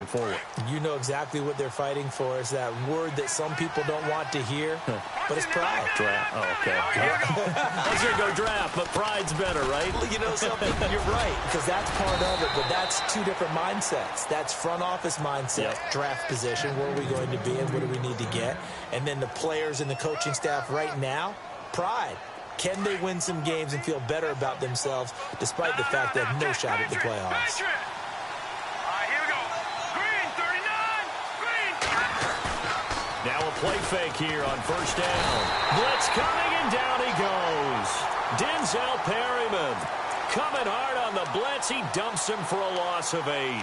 forward. You know exactly what they're fighting for. Is that word that some people don't want to hear, but it's pride. Draft. Oh, okay. I was going to go draft, but pride's better, right? Well, you know something? You're right, because that's part of it, but that's two different mindsets. That's front office mindset, draft position, where are we going to be and what do we need to get? And then the players and the coaching staff right now, pride. Can they win some games and feel better about themselves despite the fact they have no shot at the playoffs? Now a play fake here on first down. Blitz coming, and down he goes. Denzel Perryman coming hard on the blitz. He dumps him for a loss of 8.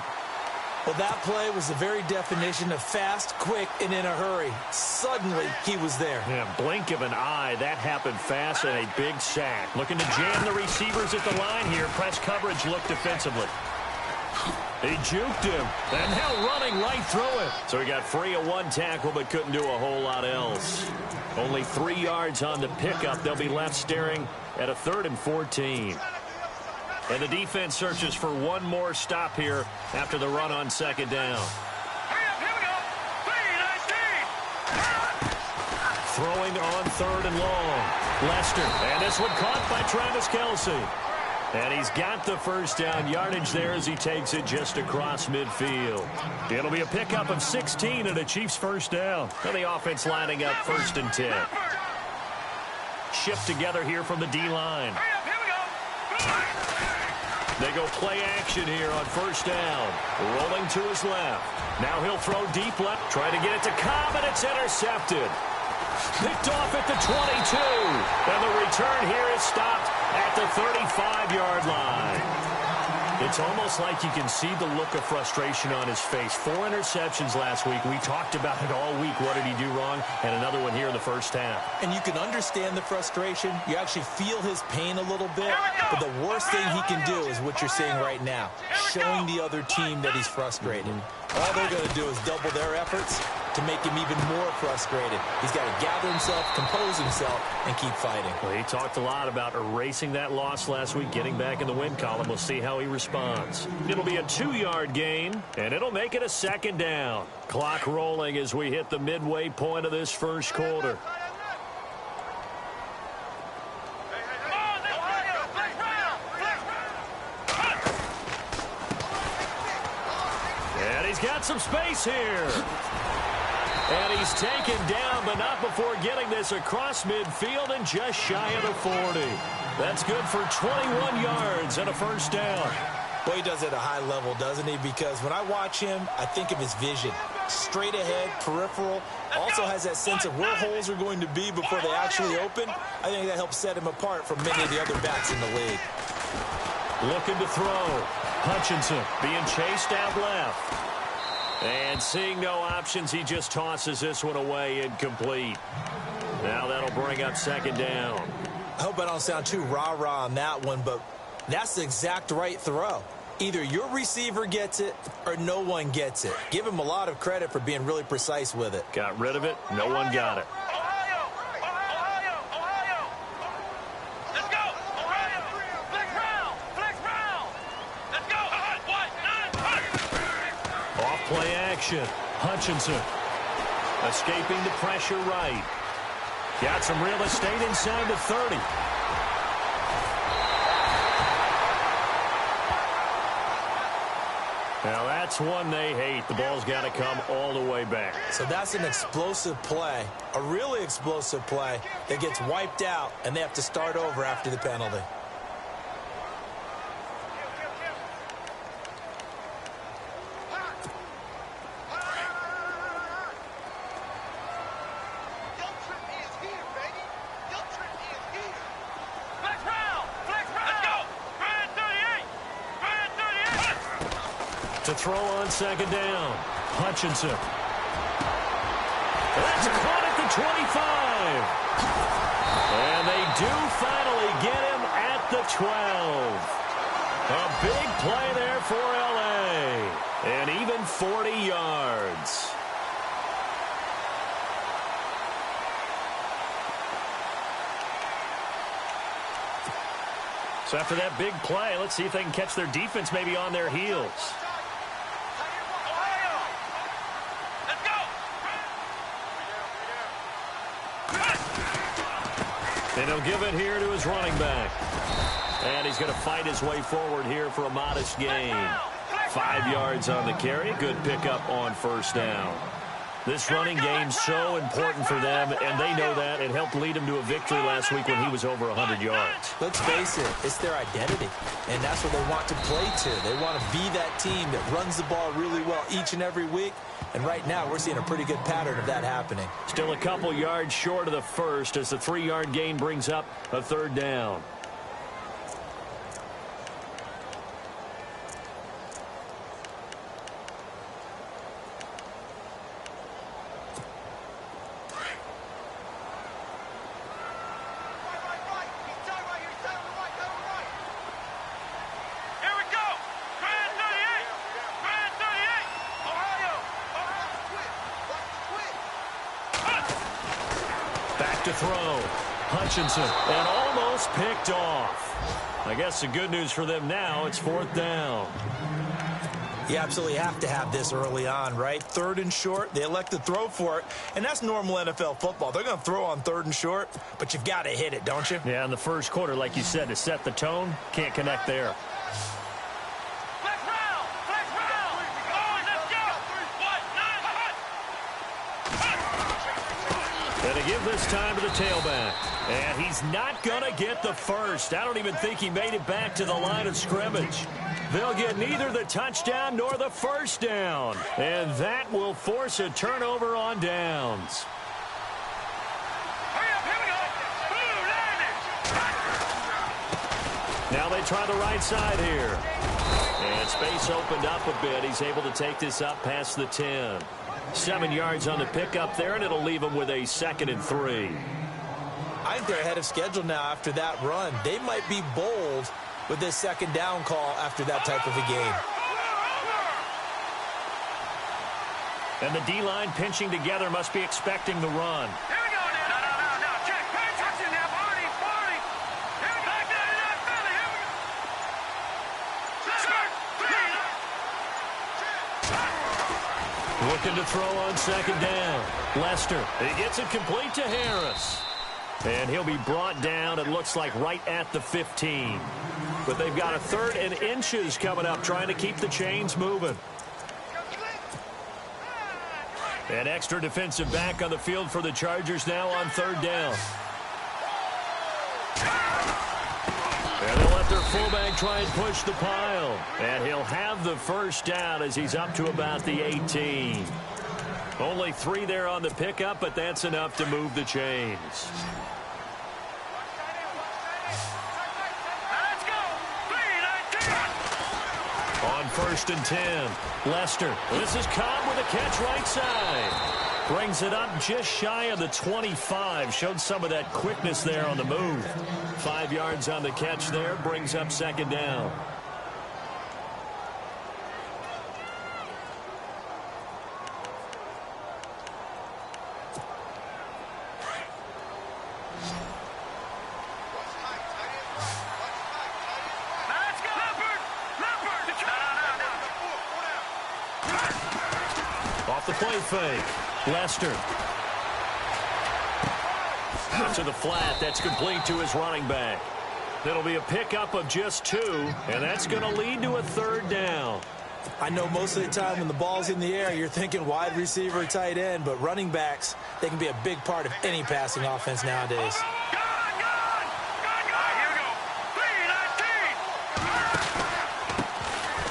Well, that play was the very definition of fast, quick, and in a hurry. Suddenly, he was there. Yeah, blink of an eye. That happened fast and a big sack. Looking to jam the receivers at the line here. Press coverage look defensively. He juked him, and now running right through it. So he got free of one tackle, but couldn't do a whole lot else. Only 3 yards on the pickup. They'll be left staring at a 3rd and 14. And the defense searches for one more stop here after the run on second down. Throwing on 3rd and long. Lester, and this one caught by Travis Kelce. And he's got the first down yardage there as he takes it just across midfield. It'll be a pickup of 16 and a Chiefs first down. And the offense lining up 1st and 10. Shift together here from the D-line. They go play action here on first down. Rolling to his left. Now he'll throw deep left. Try to get it to Cobb, and it's intercepted. Picked off at the 22. And the return here is stopped at the 35-yard line. It's almost like you can see the look of frustration on his face. 4 interceptions last week. We talked about it all week. What did he do wrong? And another one here in the first half. And you can understand the frustration. You actually feel his pain a little bit. But the worst thing he can do is what you're seeing right now, showing the other team that he's frustrated. All they're going to do is double their efforts to make him even more frustrated. He's got to gather himself, compose himself, and keep fighting. Well, he talked a lot about erasing that loss last week, getting back in the win column. We'll see how he responds. It'll be a 2-yard gain, and it'll make it a 2nd down. Clock rolling as we hit the midway point of this first quarter. And he's got some space here. And he's taken down, but not before getting this across midfield and just shy of the 40. That's good for 21 yards and a first down. Well, he does it at a high level, doesn't he? Because when I watch him, I think of his vision. Straight ahead, peripheral. Also has that sense of where holes are going to be before they actually open. I think that helps set him apart from many of the other backs in the league. Looking to throw. Hutchinson being chased out left. And seeing no options, he just tosses this one away incomplete. Now that'll bring up 2nd down. I hope I don't sound too rah-rah on that one, but that's the exact right throw. Either your receiver gets it or no one gets it. Give him a lot of credit for being really precise with it. Got rid of it. No one got it. Play action. Hutchinson escaping the pressure right. Got some real estate inside the 30. Now that's one they hate. The ball's got to come all the way back. So that's an explosive play, a really explosive play that gets wiped out, and they have to start over after the penalty. To throw on 2nd down. Hutchinson. That's caught at the 25. And they do finally get him at the 12. A big play there for L.A. And even 40 yards. So after that big play, let's see if they can catch their defense maybe on their heels. And he'll give it here to his running back. And he's going to fight his way forward here for a modest gain. 5 yards on the carry. Good pickup on first down. This running game's so important for them, and they know that. It helped lead them to a victory last week when he was over 100 yards. Let's face it, it's their identity, and that's what they want to play to. They want to be that team that runs the ball really well each and every week, and right now we're seeing a pretty good pattern of that happening. Still a couple yards short of the first as the 3-yard gain brings up a third down. To throw. Hutchinson, and almost picked off. I guess the good news for them now, it's 4th down. You absolutely have to have this early on, right? 3rd and short, they elect to throw for it, and that's normal NFL football. They're going to throw on 3rd and short, but you've got to hit it, don't you? Yeah, in the first quarter, like you said, to set the tone, can't connect there. And to give this time to the tailback. And he's not going to get the first. I don't even think he made it back to the line of scrimmage. They'll get neither the touchdown nor the first down. And that will force a turnover on downs. Now they try the right side here. And space opened up a bit. He's able to take this up past the 10. 7 yards on the pickup there, and it'll leave them with a 2nd and 3. I think they're ahead of schedule now after that run. They might be bold with this 2nd down call after that type of a game. And the D-line pinching together must be expecting the run. Here we go now. No. Check. Pay attention now. 40. Here we go. Back there. Here we go. Looking to throw on 2nd down. Lester, he gets it complete to Harris. And he'll be brought down, it looks like, right at the 15. But they've got a 3rd and inches coming up, trying to keep the chains moving. An extra defensive back on the field for the Chargers now on 3rd down. And they'll let their fullback try and push the pile. And he'll have the first down as he's up to about the 18. Only 3 there on the pickup, but that's enough to move the chains. On 1st and 10, Lester. This is Cobb with a catch right side. Brings it up just shy of the 25. Showed some of that quickness there on the move. 5 yards on the catch there. Brings up 2nd down. Off the play fake. Lester. To the flat. That's complete to his running back. That'll be a pickup of just 2, and that's going to lead to a 3rd down. I know most of the time when the ball's in the air, you're thinking wide receiver, tight end, but running backs, they can be a big part of any passing offense nowadays.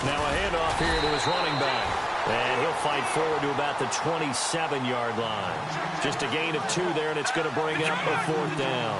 Now a handoff here to his running back. And he'll fight forward to about the 27-yard line. Just a gain of 2 there, and it's going to bring up a 4th down.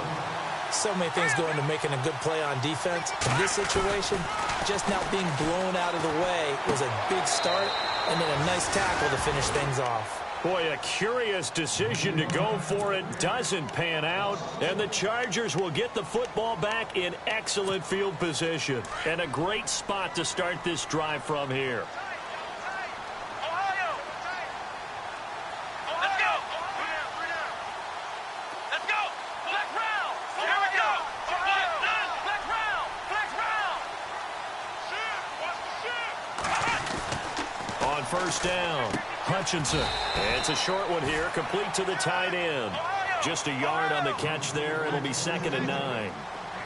So many things go into making a good play on defense. In this situation, just not being blown out of the way was a big start, and then a nice tackle to finish things off. Boy, a curious decision to go for it doesn't pan out, and the Chargers will get the football back in excellent field position. And a great spot to start this drive from here. First down, Hutchinson. It's a short one here, complete to the tight end. Just a yard on the catch there. It'll be 2nd and 9.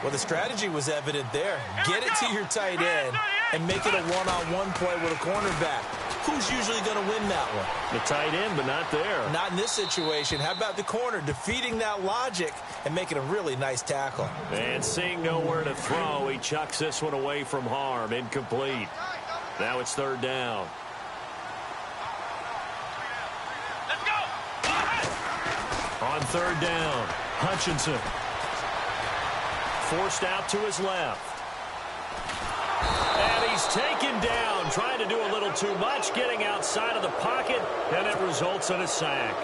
Well, the strategy was evident there. Get it to your tight end and make it a one-on-one play with a cornerback. Who's usually going to win that one? The tight end, but not there. Not in this situation. How about the corner defeating that logic and making a really nice tackle? And seeing nowhere to throw, he chucks this one away from harm. Incomplete. Now it's 3rd down. Let's go. On 3rd down, Hutchinson. Forced out to his left. And he's taken down, trying to do a little too much, getting outside of the pocket, and it results in a sack.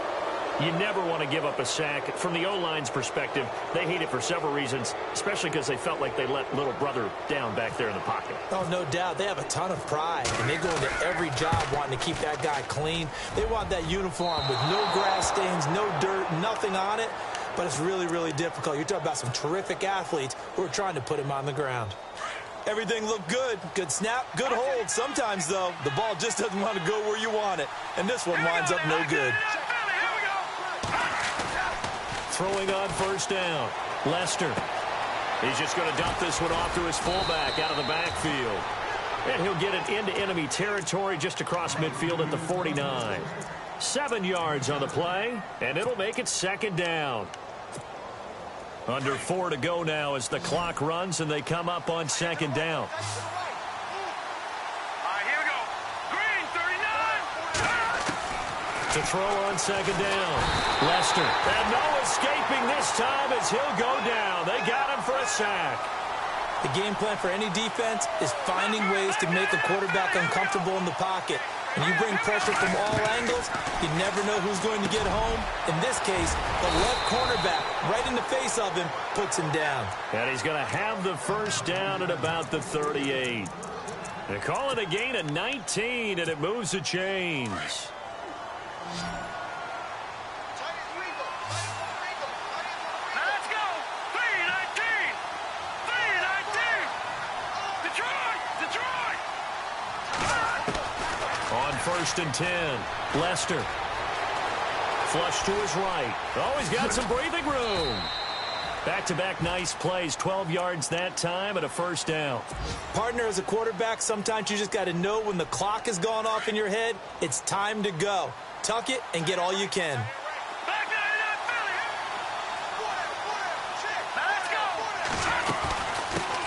You never want to give up a sack. From the O-line's perspective, they hate it for several reasons, especially because they felt like they let little brother down back there in the pocket. Oh, no doubt. They have a ton of pride, and they go into every job wanting to keep that guy clean. They want that uniform with no grass stains, no dirt, nothing on it. But it's really, really difficult. You're talking about some terrific athletes who are trying to put him on the ground. Everything looked good. Good snap, good hold. Sometimes, though, the ball just doesn't want to go where you want it. And this one winds up no good. Throwing on 1st down. Lester. He's just going to dump this one off to his fullback out of the backfield. And he'll get it into enemy territory just across midfield at the 49. 7 yards on the play, and it'll make it 2nd down. Under 4 to go now as the clock runs, and they come up on 2nd down. All right, here we go. Green, 39. To throw on 2nd down. Lester. And no escaping this time as he'll go down. They got him for a sack. The game plan for any defense is finding ways to make a quarterback uncomfortable in the pocket. When you bring pressure from all angles, you never know who's going to get home. In this case, the left cornerback, right in the face of him, puts him down. And he's going to have the 1st down at about the 38. They call it a gain of 19, and it moves the chains. Let's go. 3-19. 3-19. Detroit. On 1st and 10, Lester. Flush to his right. Oh, he's got some breathing room. Back-to-back nice plays, 12 yards that time and a 1st down. Partner, as a quarterback, sometimes you just got to know when the clock has gone off in your head, it's time to go. Tuck it and get all you can. Back there, Philly. Let's go.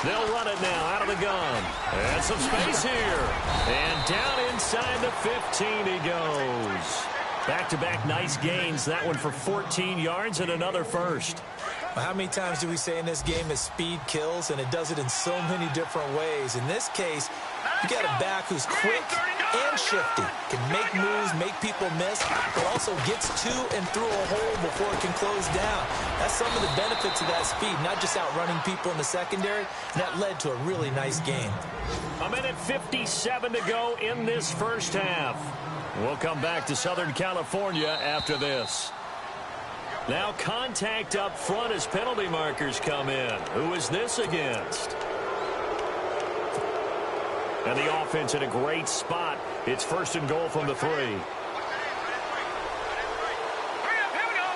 They'll run it now out of the gun. And some space here. And down inside the 15 he goes. Back-to-back nice gains. That one for 14 yards and another 1st. Well, how many times do we say in this game that speed kills, and it does it in so many different ways? In this case, you got a back who's quick and shifty, can make moves, make people miss, but also gets to and through a hole before it can close down. That's some of the benefits of that speed, not just outrunning people in the secondary. That led to a really nice game. A minute 57 to go in this 1st half. We'll come back to Southern California after this. Now contact up front as penalty markers come in. Who is this against? And the offense in a great spot. It's 1st and goal from the 3. Hurry up, here we go.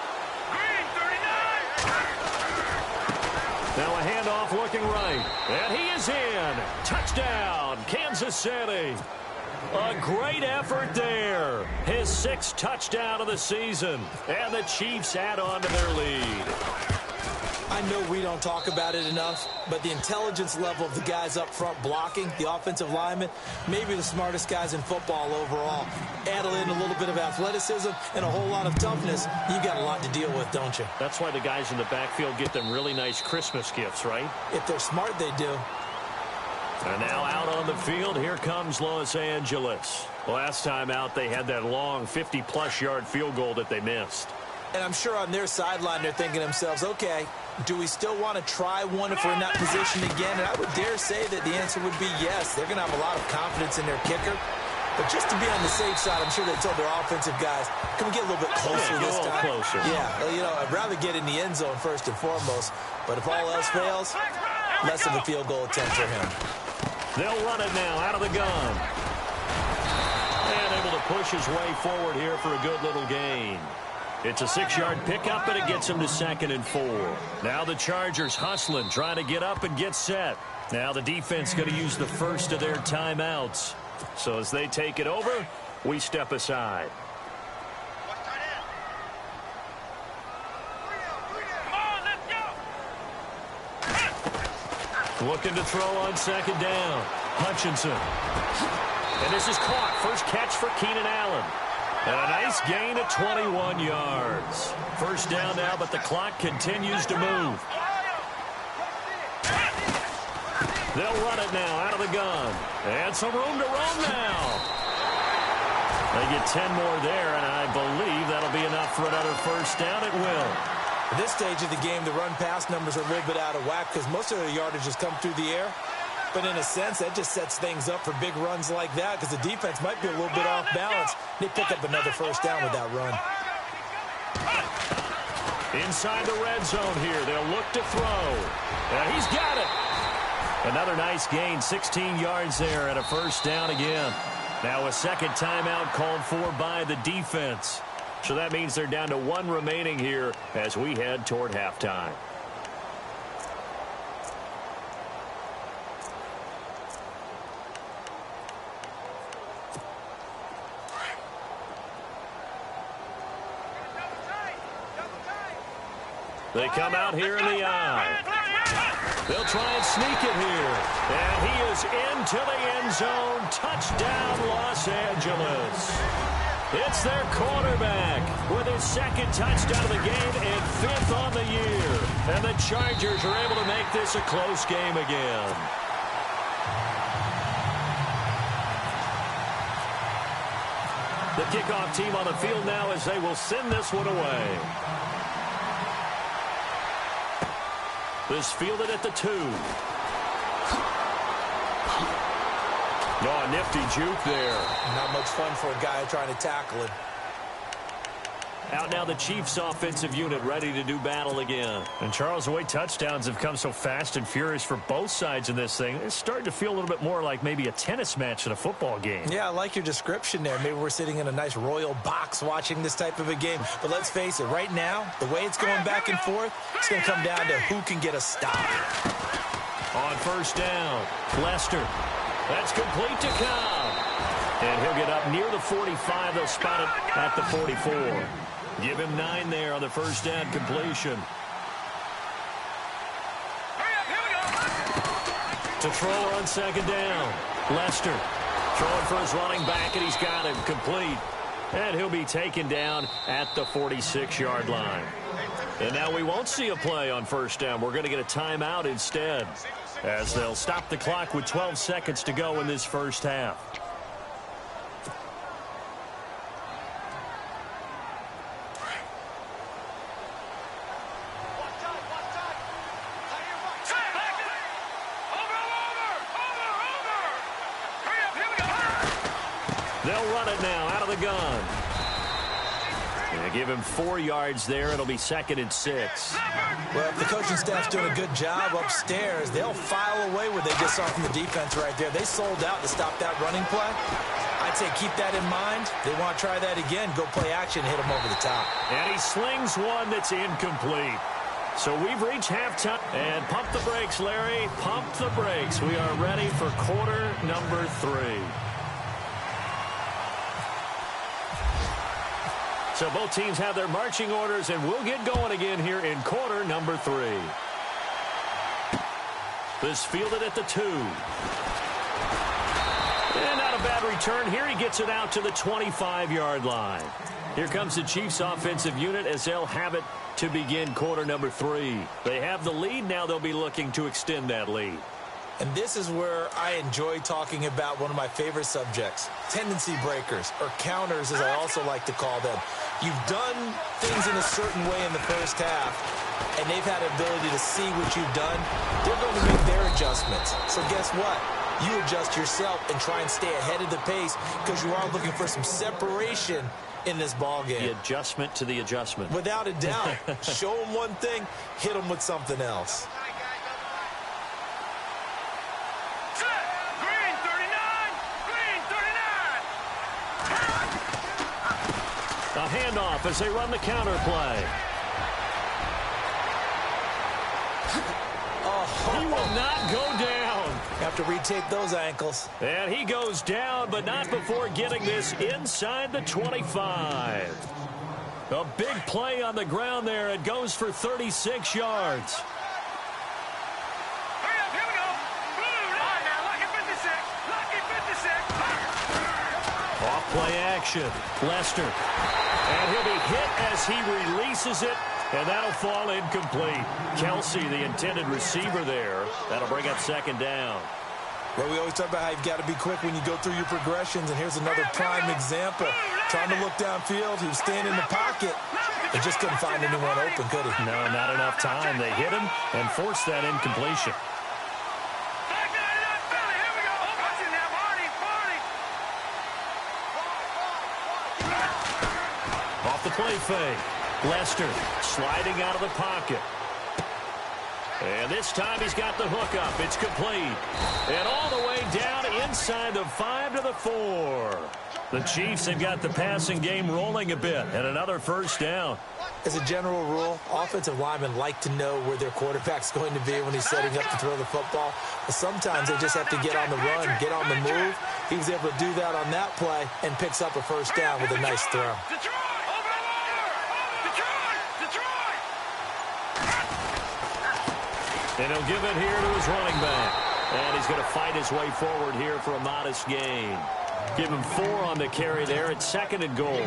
Green, 39. Now a handoff looking right. And he is in. Touchdown, Kansas City. A great effort there. His 6th touchdown of the season. And the Chiefs add on to their lead. I know we don't talk about it enough, but the intelligence level of the guys up front blocking, the offensive linemen, maybe the smartest guys in football overall. Add in a little bit of athleticism and a whole lot of toughness, you got a lot to deal with, don't you? That's why the guys in the backfield get them really nice Christmas gifts, right? If they're smart, they do. And now out on the field, here comes Los Angeles. Last time out, they had that long 50-plus yard field goal that they missed. And I'm sure on their sideline, they're thinking to themselves, okay, do we still want to try one if we're in that position again? And I would dare say that the answer would be yes. They're going to have a lot of confidence in their kicker. But just to be on the safe side, I'm sure they told their offensive guys, can we get a little bit closer this time? Closer. Yeah, you know, I'd rather get in the end zone first and foremost. But if all else fails, less of a field goal attempt for him. They'll run it now out of the gun. And able to push his way forward here for a good little gain. It's a 6-yard pickup, and it gets them to 2nd and 4. Now the Chargers hustling, trying to get up and get set. Now the defense going to use the first of their timeouts. So as they take it over, we step aside. Looking to throw on 2nd down. Hutchinson. And this is caught. First catch for Keenan Allen. And a nice gain of 21 yards. First down now, but the clock continues to move. They'll run it now out of the gun. And some room to roam now. They get 10 more there, and I believe that'll be enough for another first down. It will. At this stage of the game, the run-pass numbers are a little bit out of whack because most of their yardage has come through the air. But in a sense, that just sets things up for big runs like that because the defense might be a little bit off balance. They pick up another first down with that run. Inside the red zone here. They'll look to throw. And he's got it. Another nice gain, 16 yards there and a first down again. Now a second timeout called for by the defense. So that means they're down to 1 remaining here as we head toward halftime. They come out here in the eye. They'll try and sneak it here. And he is into the end zone. Touchdown, Los Angeles. It's their quarterback with his 2nd touchdown of the game and 5th on the year. And the Chargers are able to make this a close game again. The kickoff team on the field now as they will send this one away. This fielded at the 2. Oh, nifty juke there. Not much fun for a guy trying to tackle it. Out now the Chiefs offensive unit ready to do battle again. And Charles, the way touchdowns have come so fast and furious for both sides in this thing, it's starting to feel a little bit more like maybe a tennis match than a football game. Yeah, I like your description there. Maybe we're sitting in a nice royal box watching this type of a game. But let's face it, right now, the way it's going back and forth, it's going to come down to who can get a stop. On first down, Lester. That's complete to Cobb. And he'll get up near the 45. They'll spot it at the 44. Give him 9 there on the first down completion. To throw on 2nd down. Lester throwing for his running back, and he's got him complete. And he'll be taken down at the 46-yard line. And now we won't see a play on first down. We're going to get a timeout instead, as they'll stop the clock with 12 seconds to go in this first half. They'll run it now out of the gun. And give him 4 yards there. It'll be 2nd and 6. Well, if the coaching staff's doing a good job upstairs, they'll file away what they just saw from the defense right there. They sold out to stop that running play. I'd say keep that in mind. They want to try that again. Go play action, hit them over the top. And he slings one that's incomplete. So we've reached halftime. And pump the brakes, Larry. Pump the brakes. We are ready for quarter number 3. So both teams have their marching orders, and we'll get going again here in quarter number 3. This fielded at the 2. And not a bad return here. He gets it out to the 25-yard line. Here comes the Chiefs offensive unit as they'll have it to begin quarter number 3. They have the lead. Now they'll be looking to extend that lead. And this is where I enjoy talking about one of my favorite subjects, tendency breakers, or counters as I also like to call them. You've done things in a certain way in the first half, and they've had the ability to see what you've done. They're going to make their adjustments. So guess what? You adjust yourself and try and stay ahead of the pace because you are looking for some separation in this ball game. The adjustment to the adjustment. Without a doubt. Show them one thing, hit them with something else. A handoff as they run the counter play. He will not go down. Have to retake those ankles. And he goes down, but not before getting this inside the 25. A big play on the ground there. It goes for 36 yards. Hurry up, here we go. Now, lucky 56. Lucky 56. Off-play action. Lester. And he'll be hit as he releases it. And that'll fall incomplete. Kelsey, the intended receiver there. That'll bring up second down. Well, we always talk about how you've got to be quick when you go through your progressions, and here's another prime example. Trying to look downfield, he was standing in the pocket, but just couldn't find anyone open, could he? No, not enough time. They hit him and forced that incompletion. Here we go. Watch it now, Barney. Off the play fake. Lester sliding out of the pocket. And this time he's got the hook up. It's complete. And all the way down inside the 5 to the 4. The Chiefs have got the passing game rolling a bit. And another first down. As a general rule, offensive linemen like to know where their quarterback's going to be when he's setting up to throw the football. But sometimes they just have to get on the run, get on the move. He was able to do that on that play and picks up a first down with a nice throw. And he'll give it here to his running back. And he's going to fight his way forward here for a modest gain. Give him 4 on the carry there at 2nd and goal.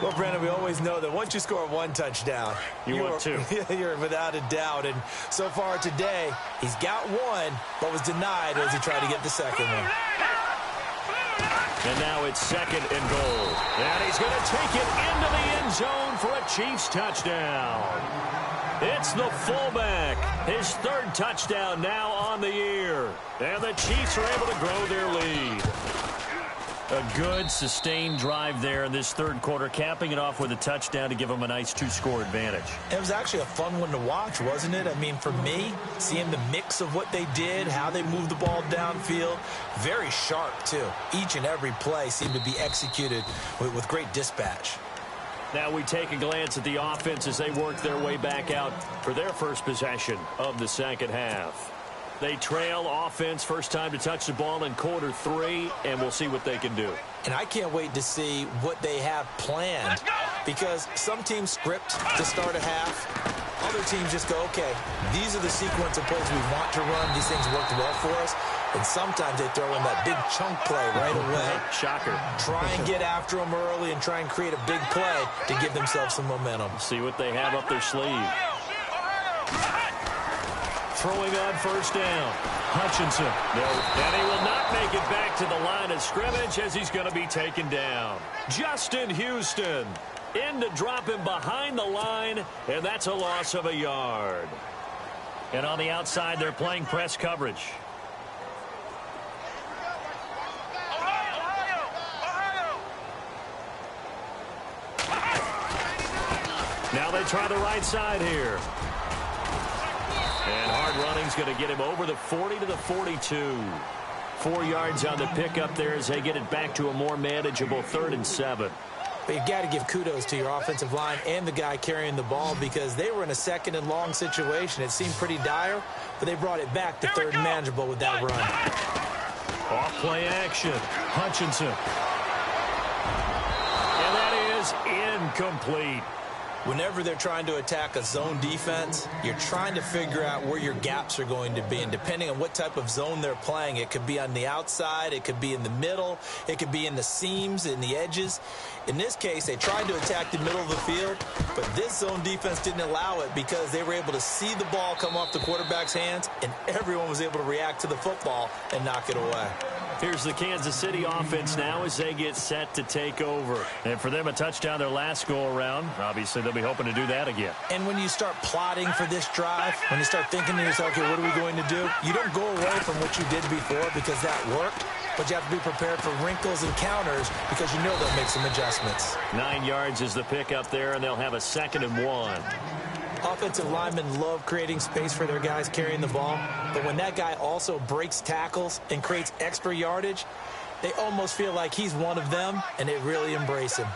Well, Brandon, we always know that once you score 1 touchdown, you're 2. You're without a doubt. And so far today, he's got 1, but was denied as he tried to get the second one. And now it's 2nd and goal. And he's going to take it into the end zone for a Chiefs touchdown. It's the fullback. His 3rd touchdown now on the year. And the Chiefs are able to grow their lead. A good, sustained drive there in this 3rd quarter, capping it off with a touchdown to give them a nice 2-score advantage. It was actually a fun one to watch, wasn't it? I mean, for me, seeing the mix of what they did, how they moved the ball downfield, very sharp, too. Each and every play seemed to be executed with great dispatch. Now we take a glance at the offense as they work their way back out for their first possession of the second half. They trail offense, first time to touch the ball in quarter 3, and we'll see what they can do. And I can't wait to see what they have planned, because some teams script to start a half. Other teams just go, okay, these are the sequence of plays we want to run. These things worked well for us. And sometimes they throw in that big chunk play right away. Shocker. Try and get after them early and try and create a big play to give themselves some momentum. See what they have up their sleeve. Throwing on first down. Hutchinson. No, and he will not make it back to the line of scrimmage as he's going to be taken down. Justin Houston in to drop him behind the line, and that's a loss of a yard. And on the outside, they're playing press coverage. Now they try the right side here. And hard running's going to get him over the 40 to the 42. 4 yards on the pickup there as they get it back to a more manageable 3rd and 7. But you've got to give kudos to your offensive line and the guy carrying the ball, because they were in a 2nd and long situation. It seemed pretty dire, but they brought it back to 3rd and manageable with that run. Off play action. Hutchinson. And that is incomplete. Whenever they're trying to attack a zone defense, you're trying to figure out where your gaps are going to be. And depending on what type of zone they're playing, it could be on the outside, it could be in the middle, it could be in the seams, in the edges. In this case, they tried to attack the middle of the field, but this zone defense didn't allow it because they were able to see the ball come off the quarterback's hands, and everyone was able to react to the football and knock it away. Here's the Kansas City offense now as they get set to take over. And for them, a touchdown their last go-around. Obviously, they'll be hoping to do that again. And when you start plotting for this drive, when you start thinking to yourself, okay, what are we going to do? You don't go away from what you did before because that worked, but you have to be prepared for wrinkles and counters because you know they'll make some adjustments. 9 yards is the pickup there, and they'll have a 2nd and 1. Offensive linemen love creating space for their guys carrying the ball, but when that guy also breaks tackles and creates extra yardage, they almost feel like he's one of them, and they really embrace him.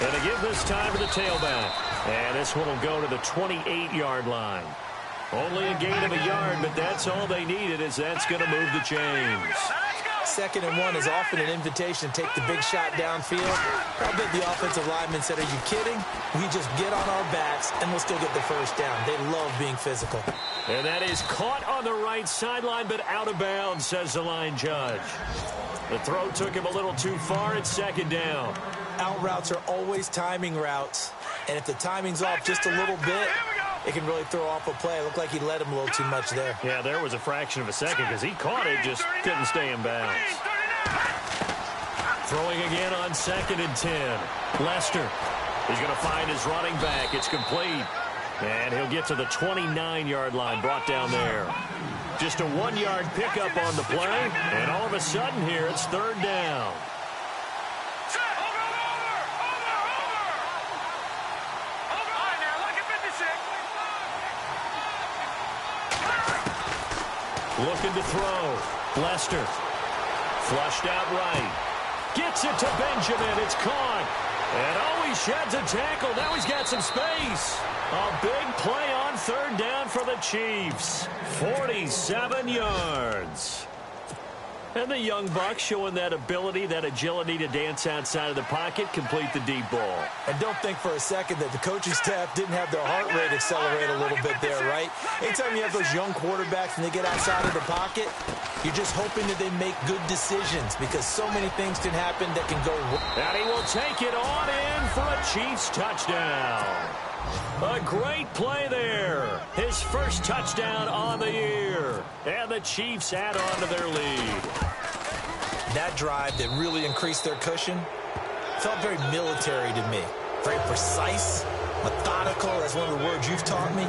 And they give this time to the tailback. And this one will go to the 28-yard line. Only a gain of a yard, but that's all they needed, as that's going to move the chains. 2nd and 1 is often an invitation to take the big shot downfield. I bet the offensive lineman said, are you kidding? We just get on our backs, and we'll still get the first down. They love being physical. And that is caught on the right sideline, but out of bounds, says the line judge. The throw took him a little too far. It's 2nd down. Out routes are always timing routes, and if the timing's off just a little bit, it can really throw off a play. It looked like he led him a little too much there. Yeah, there was a fraction of a second because he caught it, just couldn't stay in bounds. Throwing again on 2nd and 10. Lester. He's going to find his running back. It's complete. And he'll get to the 29-yard line, brought down there. Just a 1-yard pickup on the play. And all of a sudden here, it's 3rd down. Looking to throw. Lester. Flushed out right. Gets it to Benjamin. It's caught. And he sheds a tackle. Now he's got some space. A big play on 3rd down for the Chiefs. 47 yards. And the young buck showing that ability, that agility to dance outside of the pocket, complete the deep ball. And don't think for a second that the coaching staff didn't have their heart rate accelerate a little bit there, right? Anytime you have those young quarterbacks and they get outside of the pocket, you're just hoping that they make good decisions because so many things can happen that can go wrong. And he will take it on in for a Chiefs touchdown. A great play there. His first touchdown on the year. And the Chiefs add on to their lead. That drive that really increased their cushion felt very military to me. Very precise, methodical. That's one of the words you've taught me.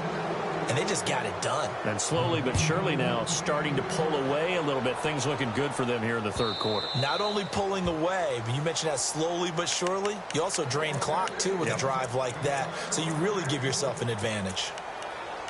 And they just got it done. And slowly but surely now starting to pull away a little bit. Things looking good for them here in the 3rd quarter. Not only pulling away, but you mentioned that slowly but surely. You also drain clock, too, with a drive like that. So you really give yourself an advantage.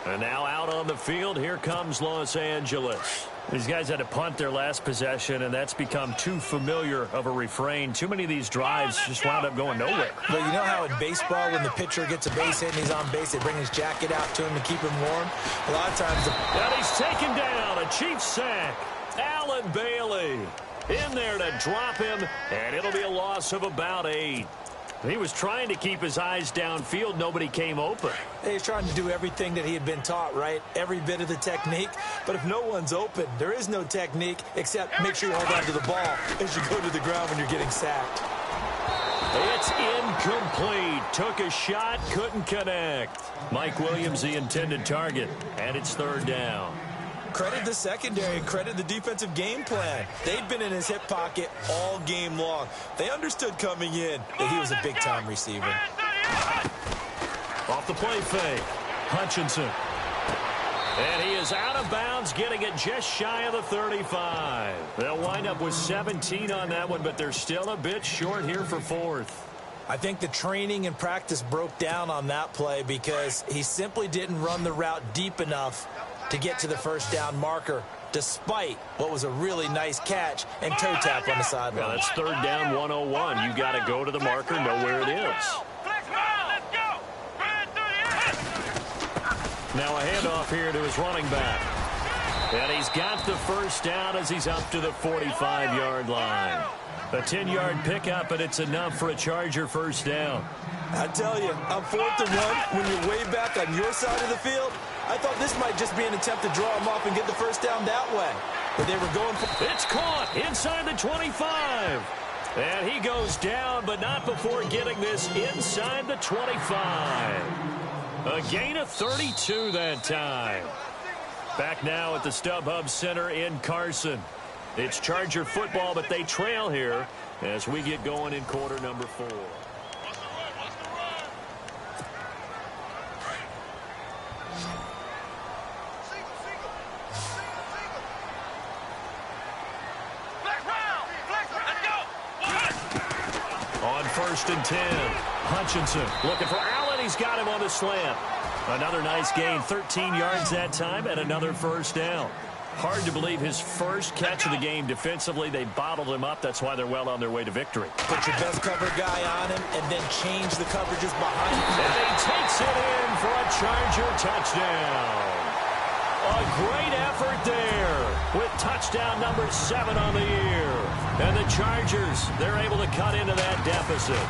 And now out on the field, here comes Los Angeles. These guys had to punt their last possession, and that's become too familiar of a refrain. Too many of these drives just wound up going nowhere. But you know how in baseball, when the pitcher gets a base hit and he's on base, they bring his jacket out to him to keep him warm? A lot of times... And he's taken down. A Chiefs sack. Allen Bailey in there to drop him, and it'll be a loss of about 8. He was trying to keep his eyes downfield. Nobody came open. He's trying to do everything that he had been taught, right? Every bit of the technique. But if no one's open, there is no technique except make sure you hold on to the ball as you go to the ground when you're getting sacked. It's incomplete. Took a shot, couldn't connect. Mike Williams, the intended target, and it's 3rd down. Credit the secondary and credit the defensive game plan. They'd been in his hip pocket all game long. They understood coming in that he was a big-time receiver. Off the play fake. Hutchinson. And he is out of bounds, getting it just shy of the 35. They'll wind up with 17 on that one, but they're still a bit short here for 4th. I think the training and practice broke down on that play because he simply didn't run the route deep enough to get to the first down marker, despite what was a really nice catch and toe tap on the sideline. Well, that's 3rd down 101. You got to go to the marker, know where it is. Now a handoff here to his running back. And he's got the first down as he's up to the 45-yard line. A 10-yard pickup, and it's enough for a Charger first down. I tell you, on 4th and 1, when you're way back on your side of the field, I thought this might just be an attempt to draw him off and get the first down that way. But they were going for... It's caught inside the 25. And he goes down, but not before getting this inside the 25. A gain of 32 that time. Back now at the StubHub Center in Carson. It's Charger football, but they trail here as we get going in quarter number 4. On 1st and 10, Hutchinson looking for Allen. He's got him on the slant. Another nice gain, 13 yards that time, and another first down. Hard to believe his first catch of the game defensively. They bottled him up. That's why they're well on their way to victory. Put your best cover guy on him and then change the coverages behind him. And he takes it in for a Charger touchdown. A great effort there with touchdown number 7 on the year. And the Chargers, they're able to cut into that deficit.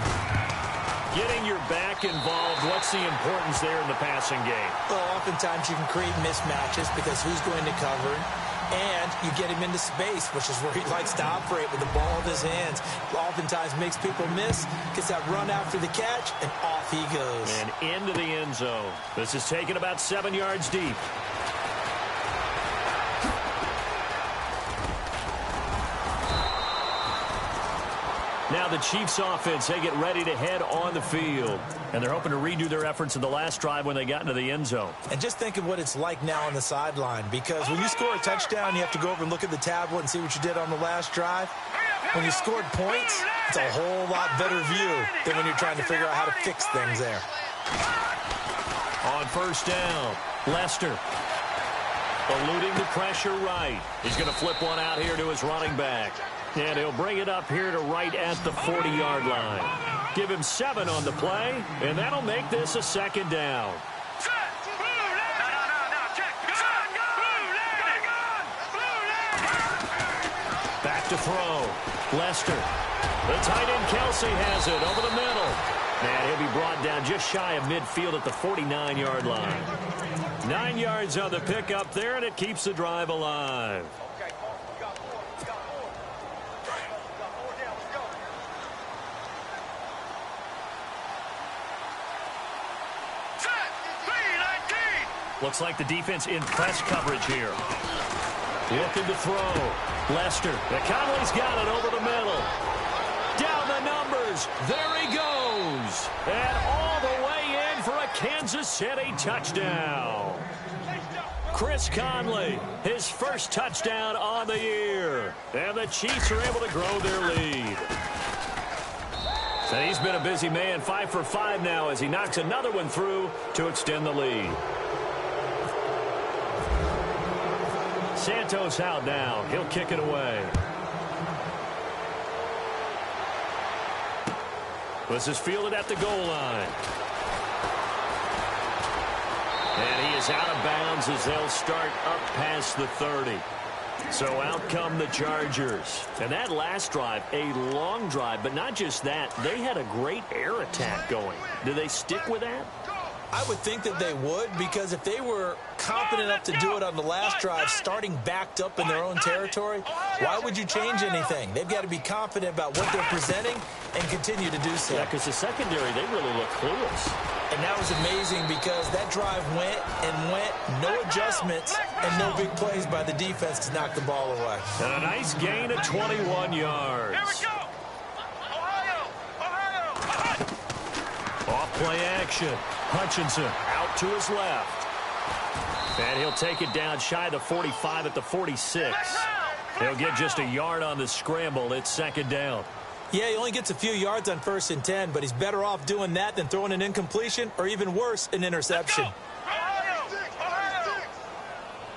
Getting your back involved, what's the importance there in the passing game? Well, oftentimes you can create mismatches because who's going to cover him? And you get him into space, which is where he likes to operate with the ball in his hands. Oftentimes makes people miss, gets that run after the catch, and off he goes. And into the end zone. This is taken about 7 yards deep. Now the Chiefs offense, they get ready to head on the field. And they're hoping to redo their efforts in the last drive when they got into the end zone. And just think of what it's like now on the sideline, because when you score a touchdown, you have to go over and look at the tablet and see what you did on the last drive. When you scored points, it's a whole lot better view than when you're trying to figure out how to fix things there. On first down, Lester eluding the pressure right. He's going to flip one out here to his running back. And he'll bring it up here to right at the 40-yard line. Give him 7 on the play, and that'll make this a second down. Back to throw. Lester. The tight end Kelsey has it over the middle. And he'll be brought down just shy of midfield at the 49-yard line. 9 yards on the pickup there, and it keeps the drive alive. Looks like the defense in press coverage here. Looking to throw. Lester. Conley's got it over the middle. Down the numbers. There he goes. And all the way in for a Kansas City touchdown. Chris Conley, his first touchdown on the year. And the Chiefs are able to grow their lead. And he's been a busy man, 5 for 5 now as he knocks another one through to extend the lead. Santos out now. He'll kick it away. This is fielded at the goal line. And he is out of bounds as they'll start up past the 30. So out come the Chargers. And that last drive, a long drive, but not just that. They had a great air attack going. Do they stick with that? I would think that they would, because if they were confident enough to do it on the last drive, starting backed up in their own territory, why would you change anything? They've got to be confident about what they're presenting and continue to do so. Yeah, because the secondary, they really look clueless. And that was amazing because that drive went and went, no adjustments, and no big plays by the defense to knock the ball away. And a nice gain of 21 yards. Here we go. Ohio. Off play action. Hutchinson out to his left. And he'll take it down shy of the 45 at the 46. He'll get just a yard on the scramble. It's second down. Yeah, he only gets a few yards on 1st and 10, but he's better off doing that than throwing an incompletion or even worse, an interception. Ohio.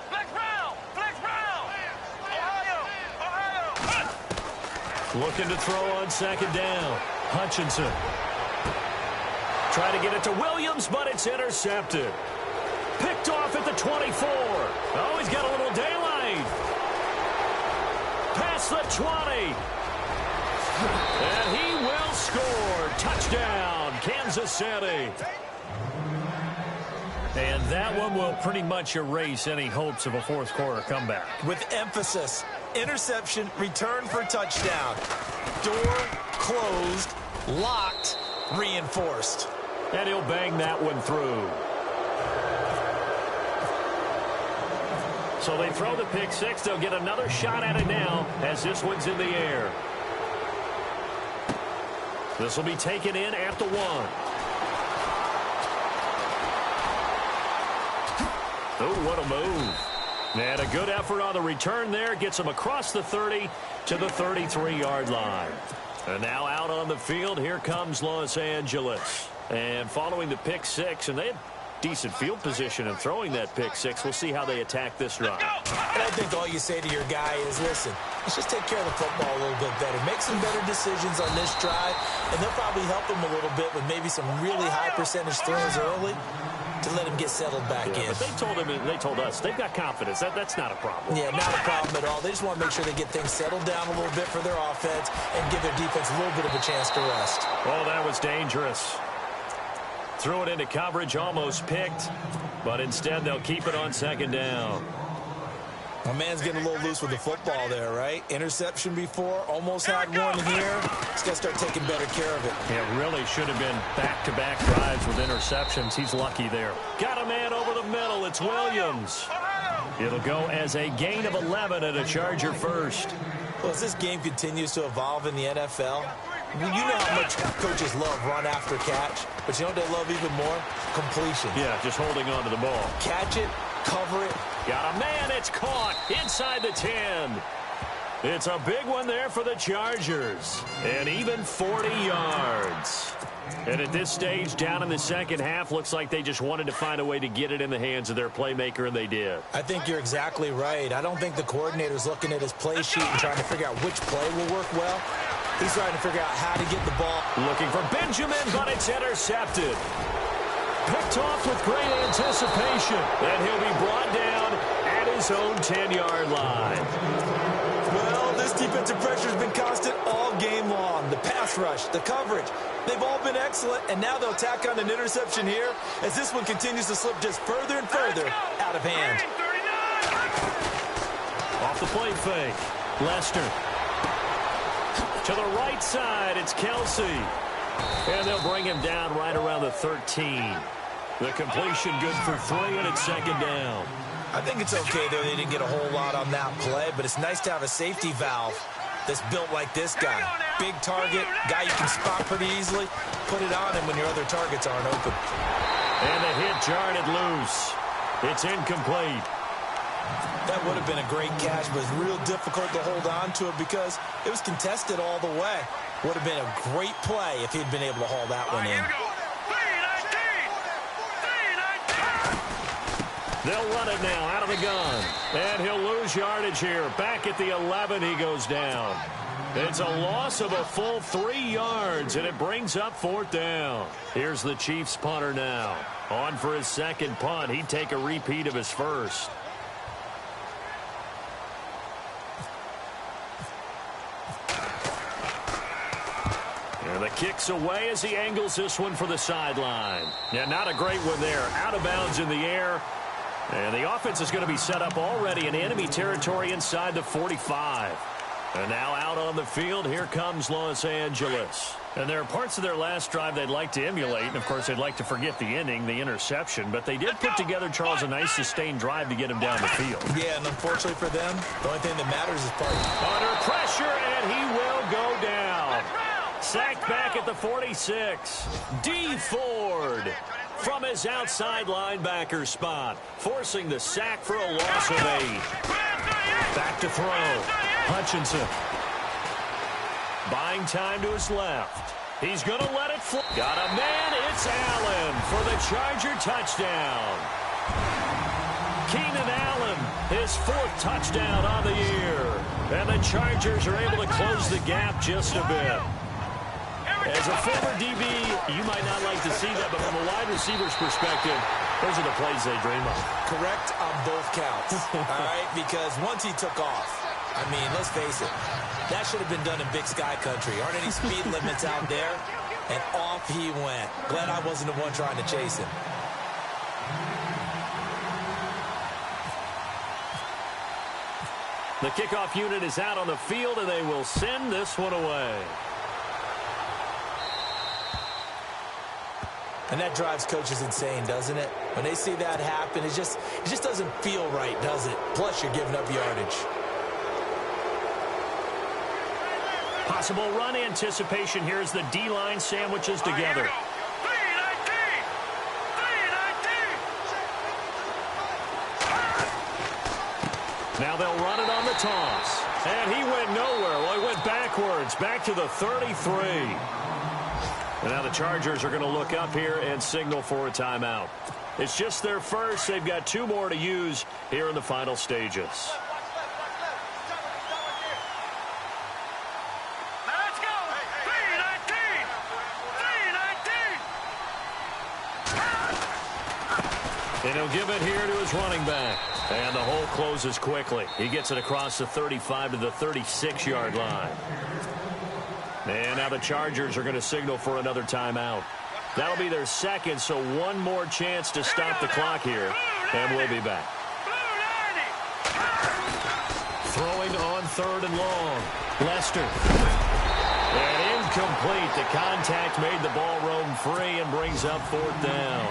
Flex Brown. Ohio. Looking to throw on second down. Hutchinson. Trying to get it to Williams, but it's intercepted. Picked off at the 24. Oh, he's got a little daylight. Past the 20. And he will score. Touchdown, Kansas City. And that one will pretty much erase any hopes of a fourth quarter comeback. With emphasis, interception, return for touchdown. Door closed, locked, reinforced. And he'll bang that one through. So they throw the pick six. They'll get another shot at it now as this one's in the air. This will be taken in at the 1. Oh, what a move. And a good effort on the return there. Gets him across the 30 to the 33-yard line. And now out on the field, here comes Los Angeles. And following the pick six, and they had decent field position and throwing that pick six. We'll see how they attack this drive. And I think all you say to your guy is, listen, let's just take care of the football a little bit better. Make some better decisions on this drive, and they'll probably help him a little bit with maybe some really high percentage throws early to let him get settled back in. But they told us they've got confidence. That's not a problem. Yeah, not a problem at all. They just want to make sure they get things settled down a little bit for their offense and give their defense a little bit of a chance to rest. Oh, that was dangerous. Threw it into coverage, almost picked, but instead they'll keep it on second down. My man's getting a little loose with the football there, right? Interception before, almost had one here. He's got to start taking better care of it. It really should have been back-to-back drives with interceptions. He's lucky there. Got a man over the middle. It's Williams. It'll go as a gain of 11 and a Charger first. Well, as this game continues to evolve in the NFL, you know how much coaches love run after catch, but you know what they love even more? Completion. Yeah, just holding on to the ball. Catch it, cover it. Got a man, it's caught inside the 10. It's a big one there for the Chargers. And even 40 yards. And at this stage, down in the second half, looks like they just wanted to find a way to get it in the hands of their playmaker, and they did. I think you're exactly right. I don't think the coordinator's looking at his play sheet and trying to figure out which play will work well. He's trying to figure out how to get the ball. Looking for Benjamin, but it's intercepted. Picked off with great anticipation. And he'll be brought down at his own 10-yard line. Well, this defensive pressure has been constant all game long. The pass rush, the coverage, they've all been excellent, and now they'll tack on an interception here as this one continues to slip just further and further out of hand. Off the play fake. Lester. To the right side, it's Kelsey. And they'll bring him down right around the 13. The completion good for 3, and it's second down. I think it's okay there. They didn't get a whole lot on that play, but it's nice to have a safety valve that's built like this guy. Big target, guy you can spot pretty easily. Put it on him when your other targets aren't open. And the hit jarred it loose. It's incomplete. That would have been a great catch, but it's real difficult to hold on to it because it was contested all the way. Would have been a great play if he'd been able to haul that one in. They'll run it now out of the gun. And he'll lose yardage here. Back at the 11, he goes down. It's a loss of a full 3 yards, and it brings up fourth down. Here's the Chiefs punter now. On for his second punt. He'd take a repeat of his first. And the kick's away as he angles this one for the sideline. Yeah, not a great one there. Out of bounds in the air. And the offense is going to be set up already in enemy territory inside the 45. And now out on the field, here comes Los Angeles. And there are parts of their last drive they'd like to emulate. And, of course, they'd like to forget the ending, the interception. But they did put together, Charles, a nice sustained drive to get him down the field. Yeah, and unfortunately for them, the only thing that matters is part. Under pressure, and he will go down. Sacked back at the 46. D. Ford from his outside linebacker spot, forcing the sack for a loss of 8. Back to throw. Hutchinson. Buying time to his left. He's going to let it fly. Got a man. It's Allen for the Charger touchdown. Keenan Allen, his 4th touchdown on the year. And the Chargers are able to close the gap just a bit. As a former DB, you might not like to see that, but from a wide receiver's perspective, those are the plays they dream of. Correct on both counts, all right? Because once he took off, I mean, let's face it, that should have been done in Big Sky Country. Aren't any speed limits out there? And off he went. Glad I wasn't the one trying to chase him. The kickoff unit is out on the field, and they will send this one away. And that drives coaches insane, doesn't it? When they see that happen, it just doesn't feel right, does it? Plus, you're giving up yardage. Possible run anticipation here as the D-line sandwiches together. Now they'll run it on the toss. And he went nowhere. Well, he went backwards, back to the 33. And now the Chargers are going to look up here and signal for a timeout. It's just their first. They've got 2 more to use here in the final stages. Let's go. 319. 319. And he'll give it here to his running back. And the hole closes quickly. He gets it across the 35 to the 36-yard line. And now the Chargers are going to signal for another timeout. That'll be their second, so one more chance to stop the clock here. And we'll be back. Throwing on 3rd and long. Lester. And incomplete. The contact made the ball roam free and brings up 4th down.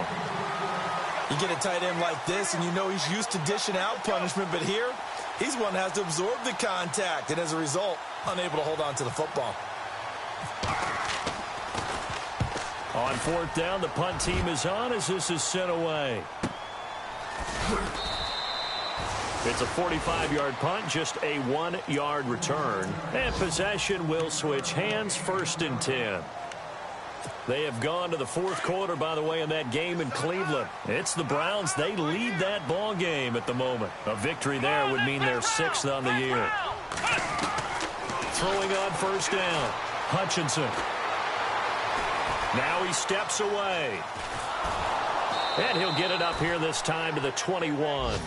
You get a tight end like this, and you know he's used to dishing out punishment, but here, he's one that has to absorb the contact, and as a result, unable to hold on to the football. On 4th down, the punt team is on as this is sent away. It's a 45-yard punt, just a 1-yard return. And possession will switch hands, 1st and 10. They have gone to the 4th quarter, by the way, in that game in Cleveland. It's the Browns. They lead that ball game at the moment. A victory there would mean they're 6th on the year. Throwing on 1st down. Hutchinson. Now he steps away. And he'll get it up here this time to the 21.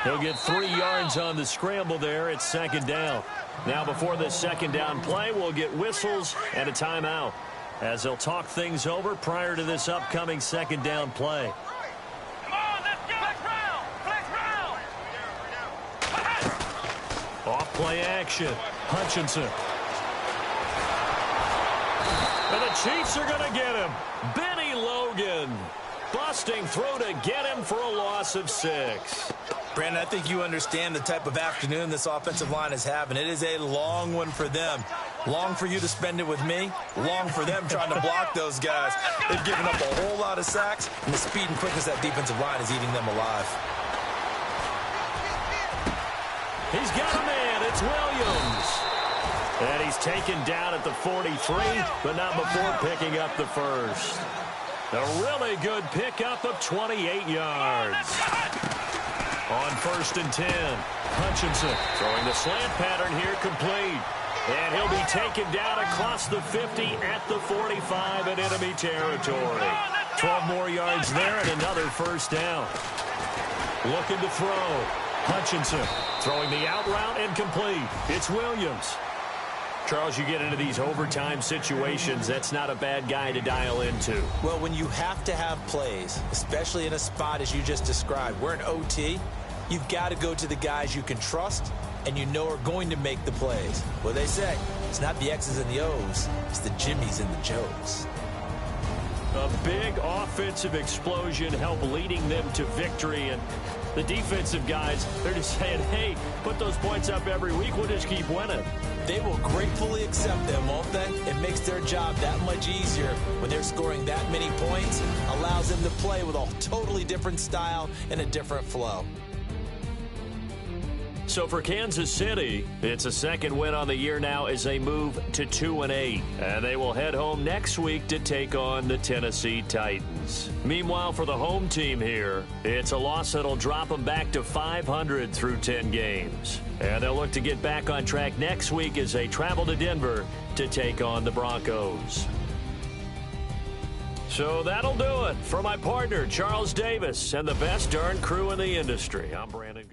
He'll get 3 yards on the scramble there. It's 2nd down. Now before this 2nd down play, we'll get whistles and a timeout as they'll talk things over prior to this upcoming 2nd down play. Come on, let's go. Flex round. Off play action. Hutchinson. And the Chiefs are going to get him. Benny Logan. Busting through to get him for a loss of 6. Brandon, I think you understand the type of afternoon this offensive line is having. It is a long one for them. Long for you to spend it with me. Long for them trying to block those guys. They've given up a whole lot of sacks, and the speed and quickness of that defensive line is eating them alive. He's got a man. It's Williams. And he's taken down at the 43, but not before picking up the first. A really good pickup of 28 yards. On 1st and 10, Hutchinson throwing the slant pattern here complete. And he'll be taken down across the 50 at the 45 in enemy territory. 12 more yards there and another 1st down. Looking to throw. Hutchinson throwing the out route and complete. It's Williams. Charles, you get into these overtime situations, that's not a bad guy to dial into. Well, when you have to have plays, especially in a spot as you just described, we're in OT, you've got to go to the guys you can trust and you know are going to make the plays. What they say, it's not the X's and the O's, it's the Jimmies and the Joes. A big offensive explosion helped leading them to victory, and the defensive guys, they're just saying, hey, put those points up every week, we'll just keep winning. They will gratefully accept them, won't they? It makes their job that much easier when they're scoring that many points, allows them to play with a totally different style and a different flow. So for Kansas City, it's a 2nd win on the year now as they move to 2-8. And they will head home next week to take on the Tennessee Titans. Meanwhile, for the home team here, it's a loss that'll drop them back to 500 through 10 games. And they'll look to get back on track next week as they travel to Denver to take on the Broncos. So that'll do it for my partner, Charles Davis, and the best darn crew in the industry. I'm Brandon.